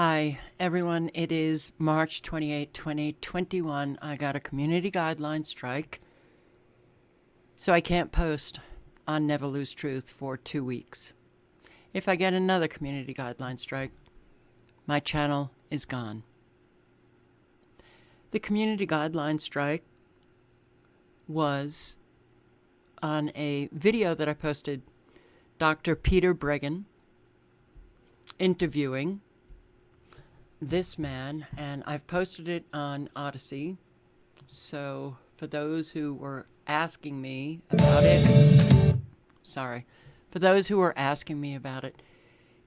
Hi, everyone. It is March 28, 2021. I got a community guideline strike, so I can't post on Never Lose Truth for 2 weeks. If I get another community guideline strike, my channel is gone. The community guideline strike was on a video that I posted, Dr. Peter Breggin interviewing this man, and I've posted it on Odyssey. So for those who were asking me about it,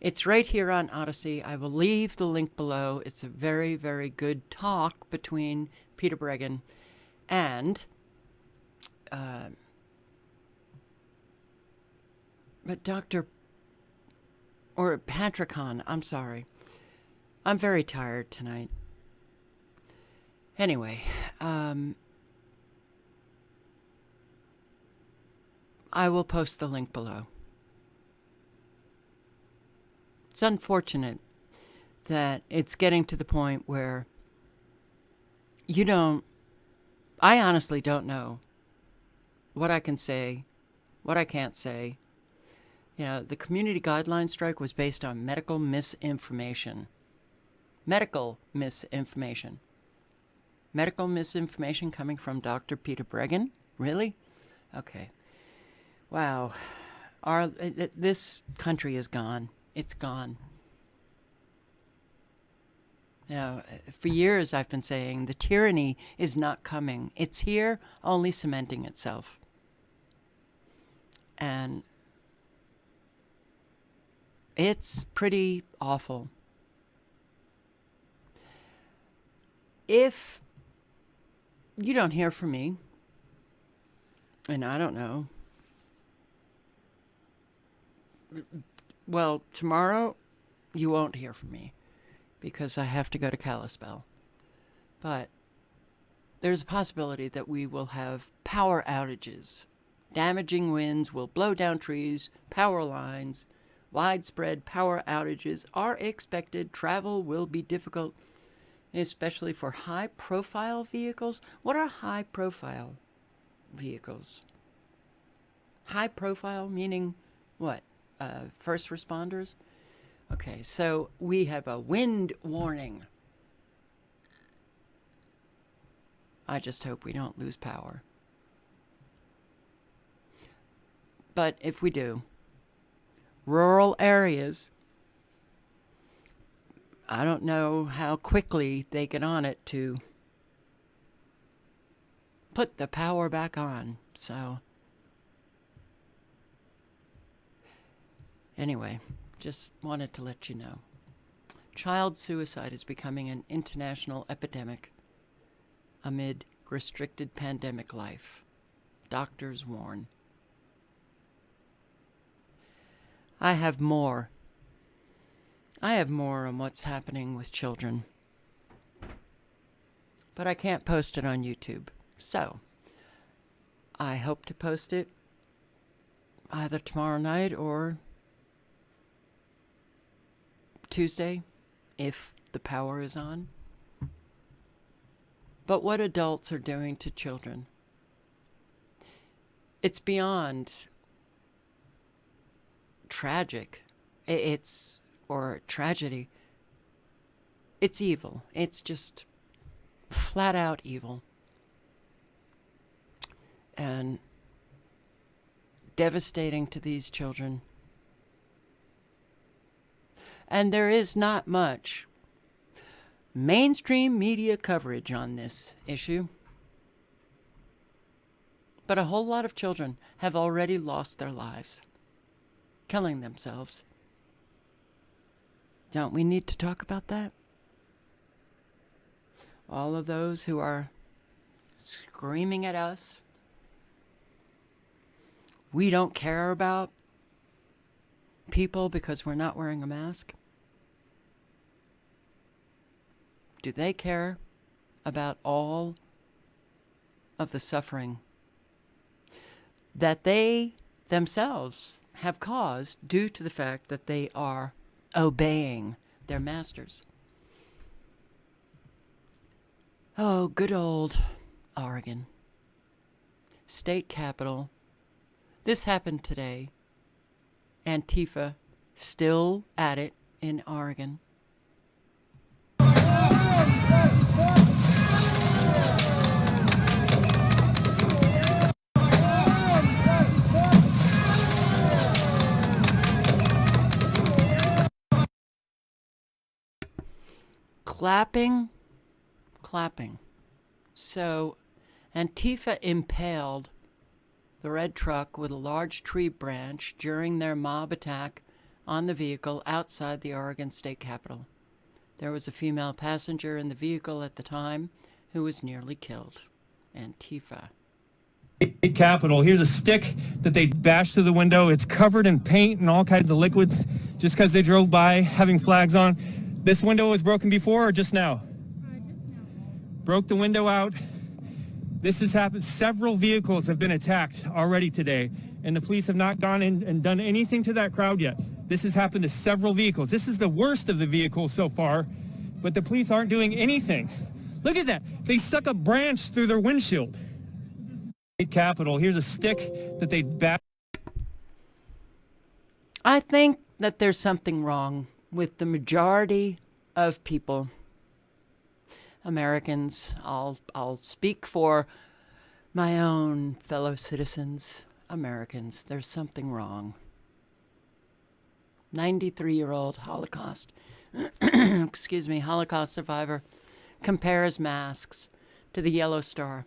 it's right here on Odyssey. I will leave the link below. It's a very, very good talk between Peter Breggin and Patrick Hahn. I'm sorry. I'm very tired tonight. Anyway, I will post the link below. It's unfortunate that it's getting to the point where I honestly don't know what I can say, what I can't say. You know, the community guideline strike was based on medical misinformation. Medical misinformation coming from Dr. Peter Breggin? Really? Okay. Wow. This country is gone. It's gone. You know, for years I've been saying the tyranny is not coming. It's here, only cementing itself. And it's pretty awful. If you don't hear from me, and I don't know, well, tomorrow you won't hear from me because I have to go to Kalispell. But there's a possibility that we will have power outages. Damaging winds will blow down trees, power lines. Widespread power outages are expected. Travel will be difficult, especially for high-profile vehicles. What are high-profile vehicles? High-profile meaning what? First responders? Okay, so we have a wind warning. I just hope we don't lose power. But if we do, rural areas, I don't know how quickly they get on it to put the power back on. So anyway, just wanted to let you know. Child suicide is becoming an international epidemic amid restricted pandemic life. Doctors warn. I have more on what's happening with children, but I can't post it on YouTube. So I hope to post it either tomorrow night or Tuesday if the power is on. But what adults are doing to children, it's beyond tragic. Or tragedy. It's evil. It's just flat out evil. And devastating to these children. And there is not much mainstream media coverage on this issue. But a whole lot of children have already lost their lives, killing themselves. Don't we need to talk about that? All of those who are screaming at us, we don't care about people because we're not wearing a mask. Do they care about all of the suffering that they themselves have caused due to the fact that they are obeying their masters? Oh, good old Oregon. State capital. This happened today. Antifa still at it in Oregon. Clapping. So Antifa impaled the red truck with a large tree branch during their mob attack on the vehicle outside the Oregon State Capitol. There was a female passenger in the vehicle at the time who was nearly killed. Antifa. Capitol. Here's a stick that they bashed through the window. It's covered in paint and all kinds of liquids just because they drove by having flags on. This window was broken before or just now? Broke the window out. This has happened. Several vehicles have been attacked already today, and the police have not gone in and done anything to that crowd yet. This has happened to several vehicles. This is the worst of the vehicles so far, but the police aren't doing anything. Look at that. They stuck a branch through their windshield. Capitol. Here's a stick that they bashed. I think that there's something wrong with the majority of people. Americans, I'll speak for my own fellow citizens. Americans, there's something wrong. 93-year-old Holocaust, Holocaust survivor compares masks to the Yellow Star,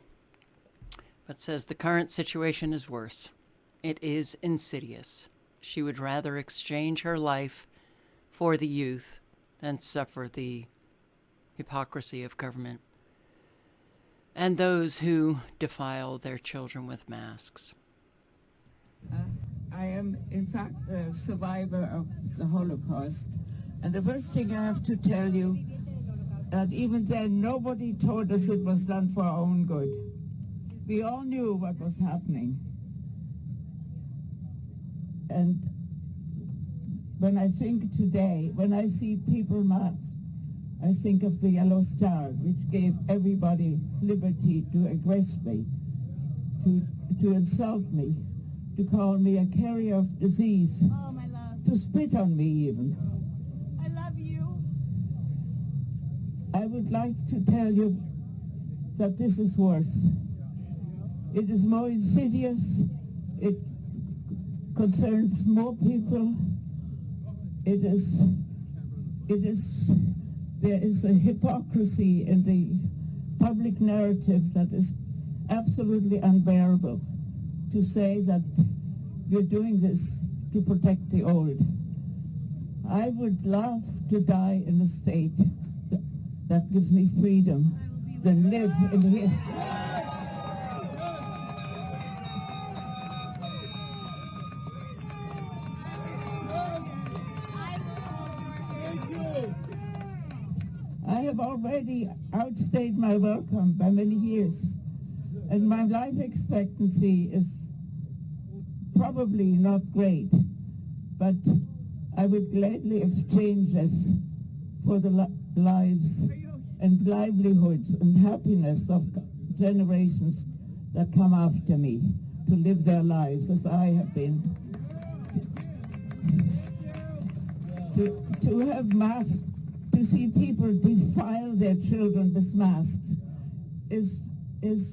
but says the current situation is worse. It is insidious. She would rather exchange her life for the youth than suffer the hypocrisy of government and those who defile their children with masks. I am, in fact, a survivor of the Holocaust. And the first thing I have to tell you, that even then nobody told us it was done for our own good. We all knew what was happening. And when I think today, when I see people masked, I think of the Yellow Star, which gave everybody liberty to aggress me, to insult me, to call me a carrier of disease, Oh, my love. to spit on me even. I love you. I would like to tell you that this is worse. It is more insidious. It concerns more people. There is a hypocrisy in the public narrative that is absolutely unbearable, to say that we're doing this to protect the old. I would love to die in a state that gives me freedom than live in here. I have already outstayed my welcome by many years, and my life expectancy is probably not great, but I would gladly exchange this for the lives and livelihoods and happiness of generations that come after me, to live their lives as I have been. To have masks, to see people defile their children with masks is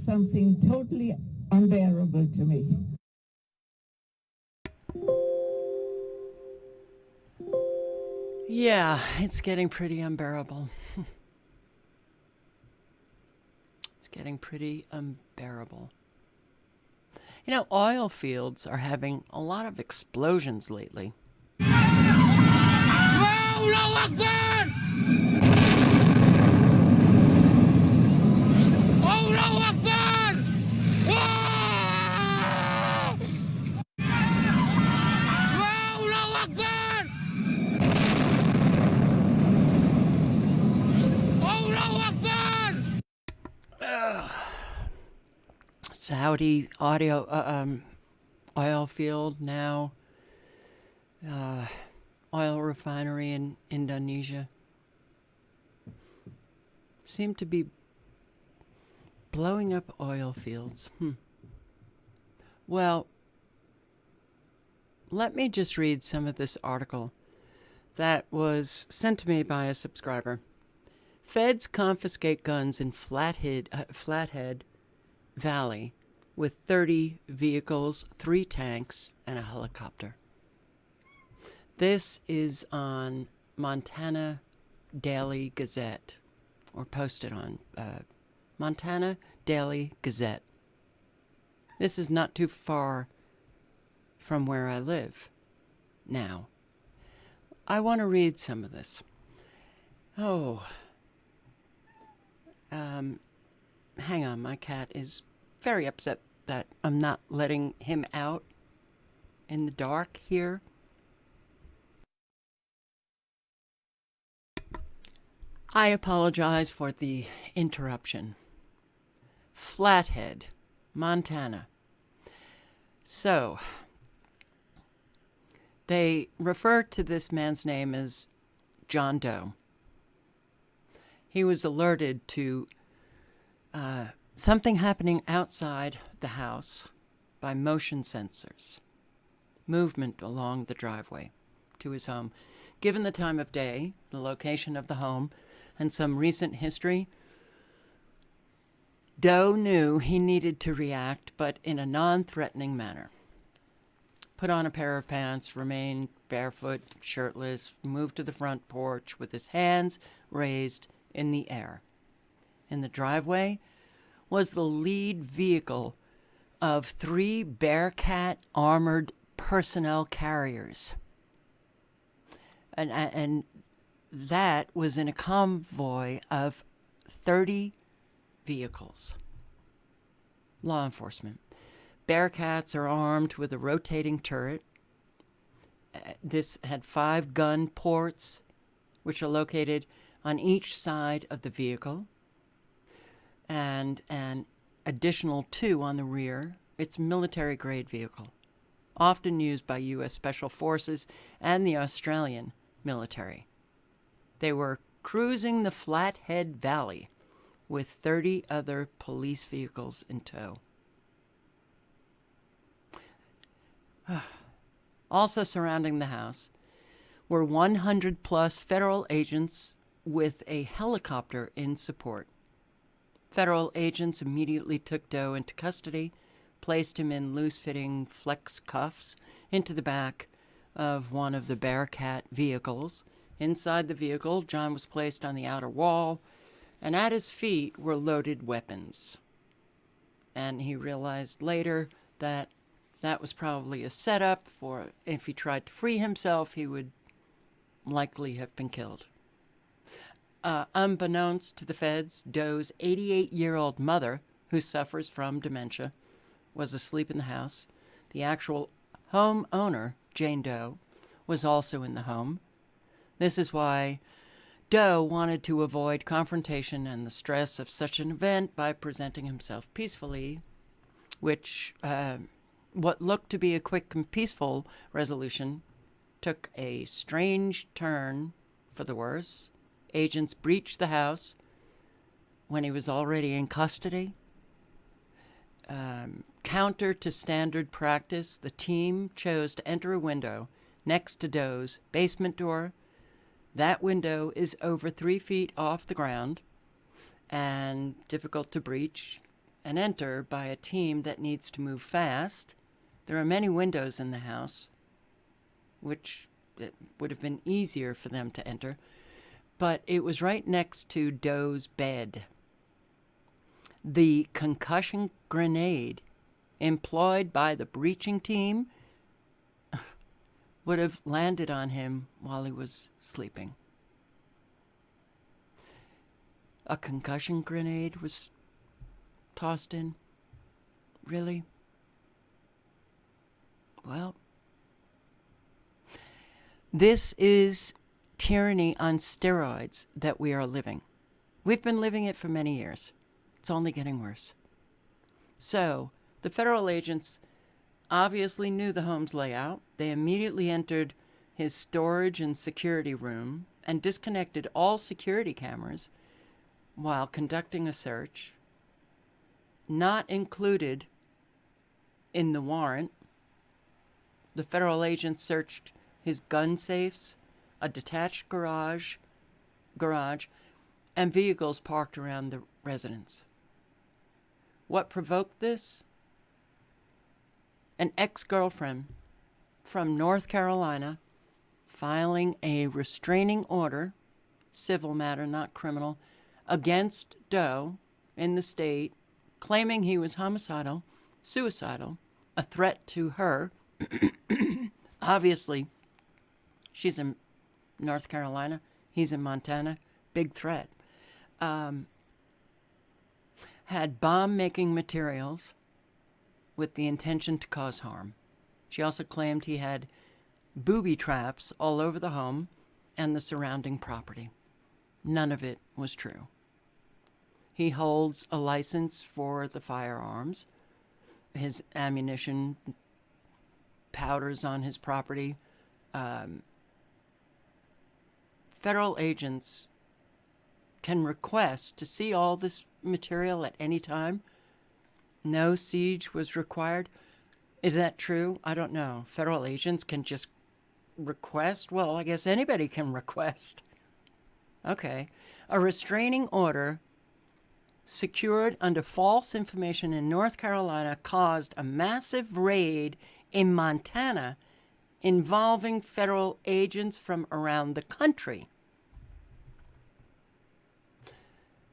something totally unbearable to me. Yeah, it's getting pretty unbearable. It's getting pretty unbearable. You know, oil fields are having a lot of explosions lately. Allahu Akbar! Allahu Akbar! Allahu Akbar! Allahu Akbar! Saudi oil field now. Oil refinery in Indonesia seem to be Blowing up oil fields. Well, let me just read some of this article that was sent to me by a subscriber. Feds confiscate guns in Flathead Valley with 30 vehicles, 3 tanks, and a helicopter. This is on Montana Daily Gazette, or posted on Montana Daily Gazette. This is not too far from where I live now. I want to read some of this. Hang on, my cat is very upset that I'm not letting him out in the dark here. I apologize for the interruption. Flathead, Montana. So, they refer to this man's name as John Doe. He was alerted to something happening outside the house by motion sensors, movement along the driveway to his home. Given the time of day, the location of the home, and some recent history, Doe knew he needed to react, but in a non-threatening manner. Put on a pair of pants, remained barefoot, shirtless, moved to the front porch with his hands raised in the air. In the driveway was the lead vehicle of 3 Bearcat armored personnel carriers. And that was in a convoy of 30 vehicles. Law enforcement. Bearcats are armed with a rotating turret. This had 5 gun ports, which are located on each side of the vehicle, and an additional 2 on the rear. It's a military-grade vehicle, often used by U.S. Special Forces and the Australian military. They were cruising the Flathead Valley with 30 other police vehicles in tow. Also surrounding the house were 100-plus federal agents with a helicopter in support. Federal agents immediately took Doe into custody, placed him in loose-fitting flex cuffs into the back of one of the Bearcat vehicles. Inside the vehicle, John was placed on the outer wall, and at his feet were loaded weapons. And he realized later that that was probably a setup for if he tried to free himself, he would likely have been killed. Unbeknownst to the feds, Doe's 88-year-old mother, who suffers from dementia, was asleep in the house. The actual home owner, Jane Doe, was also in the home. This is why Doe wanted to avoid confrontation and the stress of such an event by presenting himself peacefully, which what looked to be a quick and peaceful resolution took a strange turn for the worse. Agents breached the house when he was already in custody. Counter to standard practice, the team chose to enter a window next to Doe's basement door. That window is over 3 feet off the ground and difficult to breach and enter by a team that needs to move fast. There are many windows in the house, which it would have been easier for them to enter, but it was right next to Doe's bed. The concussion grenade employed by the breaching team would have landed on him while he was sleeping. A concussion grenade was tossed in? Really? Well, this is tyranny on steroids that we are living. We've been living it for many years. It's only getting worse. So, the federal agents obviously knew the home's layout. They immediately entered his storage and security room and disconnected all security cameras while conducting a search. not included in the warrant. The federal agents searched his gun safes, a detached garage, and vehicles parked around the residence. What provoked this? An ex-girlfriend from North Carolina filing a restraining order, civil matter, not criminal, against Doe in the state, claiming he was homicidal, suicidal, a threat to her. Obviously, she's in North Carolina, he's in Montana, big threat. Had bomb-making materials with the intention to cause harm. She also claimed he had booby traps all over the home and the surrounding property. None of it was true. He holds a license for the firearms, his ammunition, powders on his property. Federal agents can request to see all this material at any time. No siege was required. Is that true? I don't know. Federal agents can just request? Well, I guess anybody can request. Okay. A restraining order secured under false information in North Carolina caused a massive raid in Montana involving federal agents from around the country.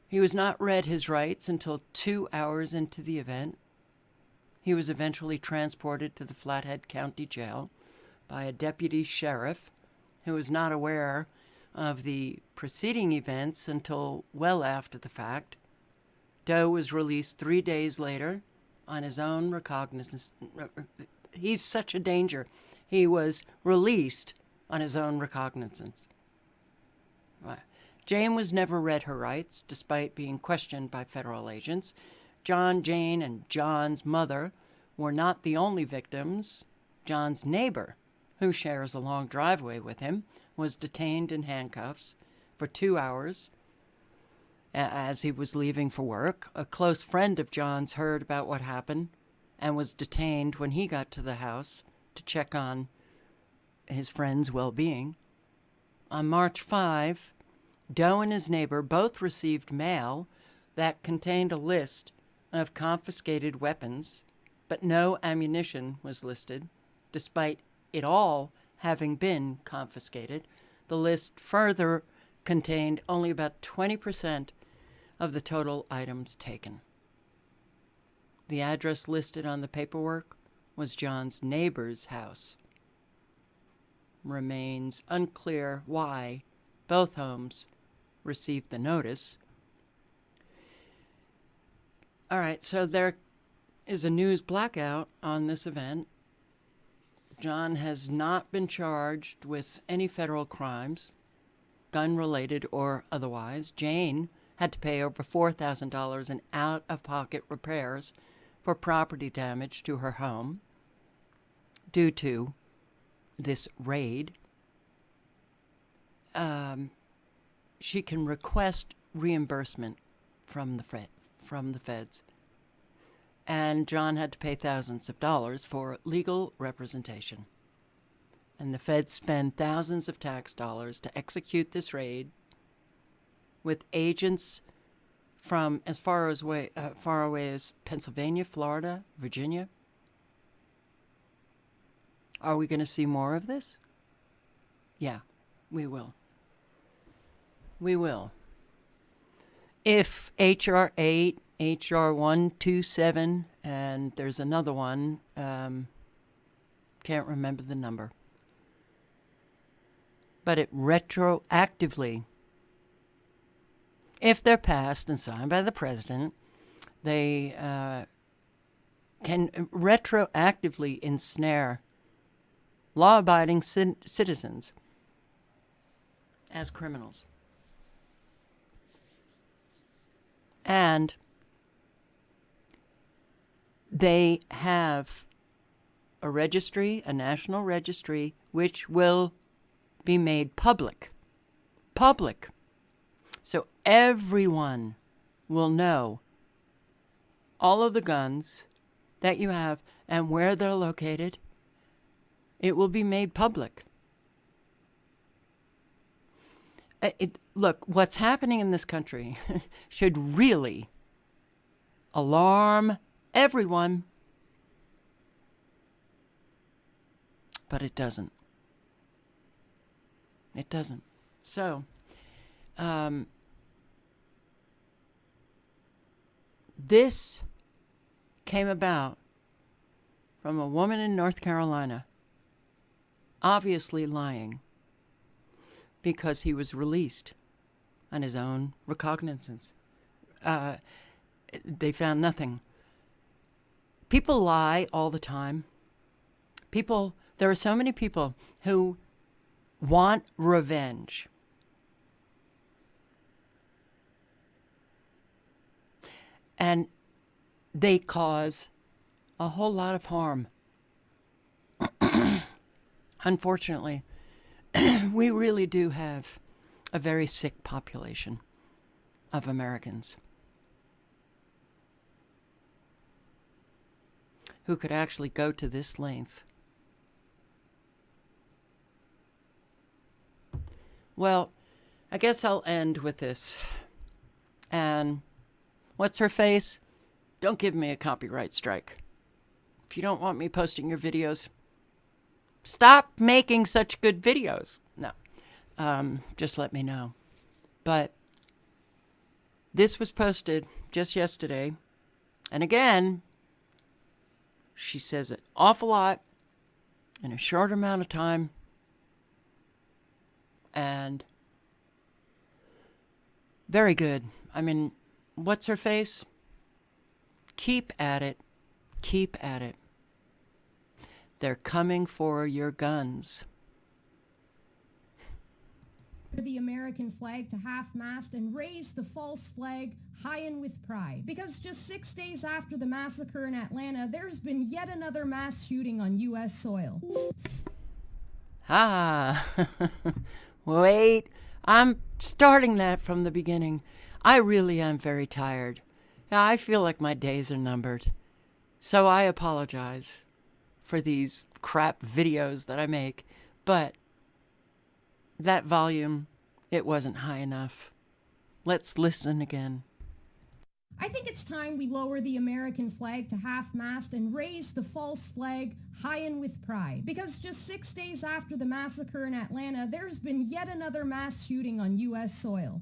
He was not read his rights until 2 hours into the event. He was eventually transported to the Flathead County Jail by a deputy sheriff who was not aware of the preceding events until well after the fact. Doe was released 3 days later on his own recognizance. He's such a danger. He was released on his own recognizance. Jane was never read her rights, despite being questioned by federal agents. John, Jane, and John's mother were not the only victims. John's neighbor, who shares a long driveway with him, was detained in handcuffs for 2 hours as he was leaving for work. A close friend of John's heard about what happened and was detained when he got to the house to check on his friend's well-being. On March 5, Doe and his neighbor both received mail that contained a list of confiscated weapons, but no ammunition was listed, despite it all having been confiscated. The list further contained only about 20% of the total items taken. The address listed on the paperwork was John's neighbor's house. Remains unclear why both homes received the notice. All right, so there is a news blackout on this event. John has not been charged with any federal crimes, gun-related or otherwise. Jane had to pay over $4,000 in out-of-pocket repairs for property damage to her home due to this raid. She can request reimbursement from the feds. And John had to pay thousands of dollars for legal representation. And the feds spend thousands of tax dollars to execute this raid with agents from as far away as Pennsylvania, Florida, Virginia. Are we going to see more of this? Yeah, we will. We will. If H.R. 8, H.R. 127, and there's another one, can't remember the number, but it retroactively, if they're passed and signed by the president, they can retroactively ensnare law-abiding citizens as criminals. And they have a registry, a national registry, which will be made public. Public. So everyone will know all of the guns that you have and where they're located. It will be made public. Look, what's happening in this country should really alarm everyone, but it doesn't. It doesn't. So, this came about from a woman in North Carolina, obviously lying, because he was released on his own recognizance. They found nothing. People lie all the time. There are so many people who want revenge. And they cause a whole lot of harm. Unfortunately, we really do have a very sick population of Americans who could actually go to this length. Well, I guess I'll end with this. And WhatsHerFace? Don't give me a copyright strike. If you don't want me posting your videos, stop making such good videos. No. Just let me know. But this was posted just yesterday. And again, she says an awful lot in a short amount of time. And very good. I mean, WhatsHerFace? Keep at it. Keep at it. They're coming for your guns. The American flag to half-mast and raise the false flag high and with pride. Because just 6 days after the massacre in Atlanta, there's been yet another mass shooting on U.S. soil. Wait, I'm starting that from the beginning. I really am very tired. I feel like my days are numbered. So I apologize for these crap videos that I make, but that volume, it wasn't high enough. Let's listen again. I think it's time we lower the American flag to half-mast and raise the false flag high and with pride. Because just 6 days after the massacre in Atlanta, there's been yet another mass shooting on U.S. soil.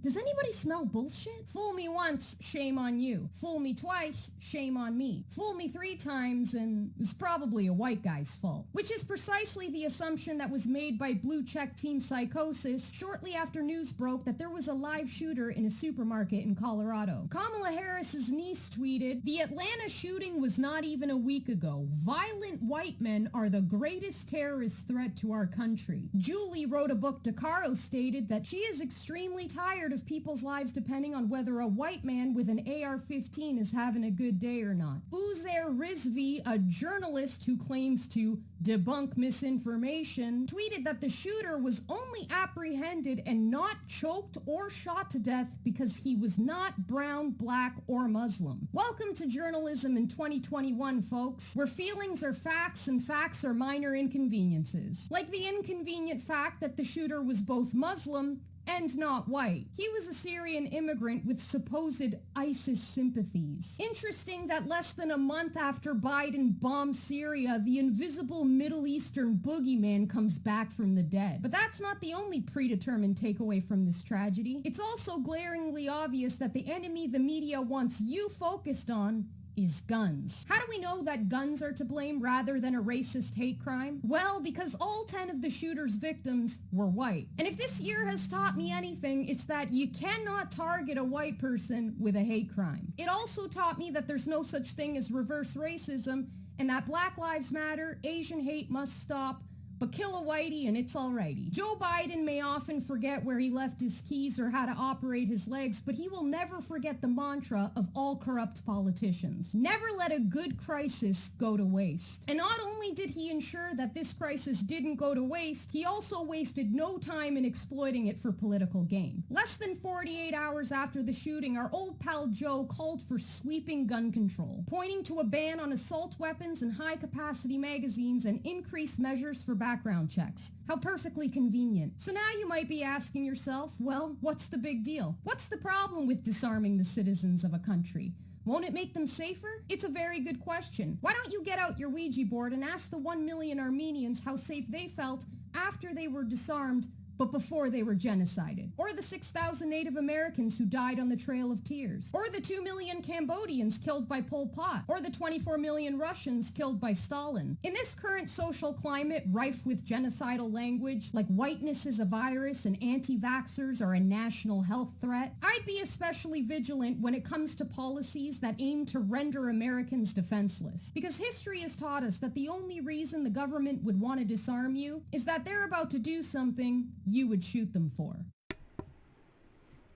Does anybody smell bullshit? Fool me once, shame on you. Fool me twice, shame on me. Fool me 3 times, and it's probably a white guy's fault. Which is precisely the assumption that was made by Blue Check Team Psychosis shortly after news broke that there was a live shooter in a supermarket in Colorado. Kamala Harris's niece tweeted, "The Atlanta shooting was not even a week ago. Violent white men are the greatest terrorist threat to our country." Julie wrote a book. DeCaro stated that she is extremely tired of people's lives depending on whether a white man with an AR-15 is having a good day or not. Uzair Rizvi, a journalist who claims to debunk misinformation, tweeted that the shooter was only apprehended and not choked or shot to death because he was not brown, black, or Muslim. Welcome to journalism in 2021, folks, where feelings are facts and facts are minor inconveniences. Like the inconvenient fact that the shooter was both Muslim and not white. He was a Syrian immigrant with supposed ISIS sympathies. Interesting that less than a month after Biden bombed Syria, the invisible Middle Eastern boogeyman comes back from the dead. But that's not the only predetermined takeaway from this tragedy. It's also glaringly obvious that the enemy the media wants you focused on is guns. How do we know that guns are to blame rather than a racist hate crime? Well, because all 10 of the shooter's victims were white. And if this year has taught me anything, it's that you cannot target a white person with a hate crime. It also taught me that there's no such thing as reverse racism, and that Black Lives Matter, Asian hate must stop, but kill a whitey and it's alrighty. Joe Biden may often forget where he left his keys or how to operate his legs, but he will never forget the mantra of all corrupt politicians. Never let a good crisis go to waste. And not only did he ensure that this crisis didn't go to waste, he also wasted no time in exploiting it for political gain. Less than 48 hours after the shooting, our old pal Joe called for sweeping gun control, pointing to a ban on assault weapons and high-capacity magazines and increased measures for background checks. How perfectly convenient. So now you might be asking yourself, well, what's the big deal? What's the problem with disarming the citizens of a country? Won't it make them safer? It's a very good question. Why don't you get out your Ouija board and ask the 1 million Armenians how safe they felt after they were disarmed but before they were genocided? Or the 6,000 Native Americans who died on the Trail of Tears? Or the 2 million Cambodians killed by Pol Pot? Or the 24 million Russians killed by Stalin? In this current social climate rife with genocidal language, like whiteness is a virus and anti-vaxxers are a national health threat, I'd be especially vigilant when it comes to policies that aim to render Americans defenseless. Because history has taught us that the only reason the government would want to disarm you is that they're about to do something you would shoot them for.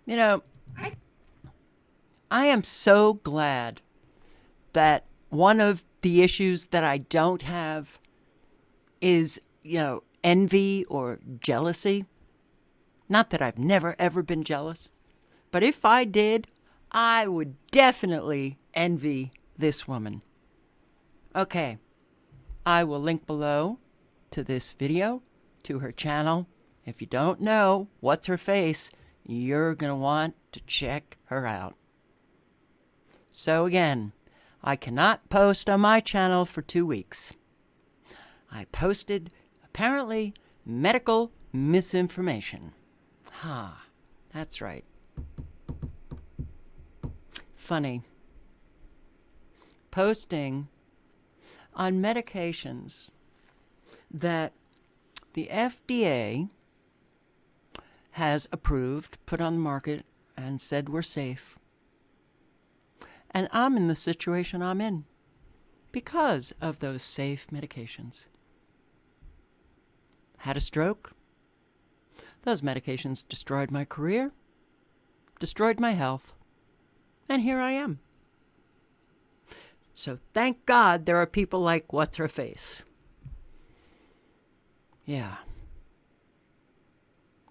You know, I am so glad that one of the issues that I don't have is, envy or jealousy. Not that I've never, ever been jealous, but if I did, I would definitely envy this woman. Okay, I will link below to this video, to her channel. If you don't know WhatsHerFace, you're going to want to check her out. So again, I cannot post on my channel for 2 weeks. I posted, apparently, medical misinformation. That's right. Funny. Posting on medications that the FDA has approved, put on the market, and said we're safe. And I'm in the situation I'm in because of those safe medications. Had a stroke. Those medications destroyed my career, destroyed my health, and here I am. So thank God there are people like WhatsHerFace. Yeah.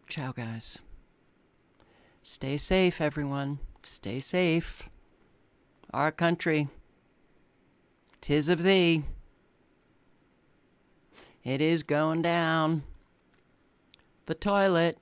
Ciao, guys. Stay safe, everyone. Stay safe. Our country, 'tis of thee. It is going down the toilet.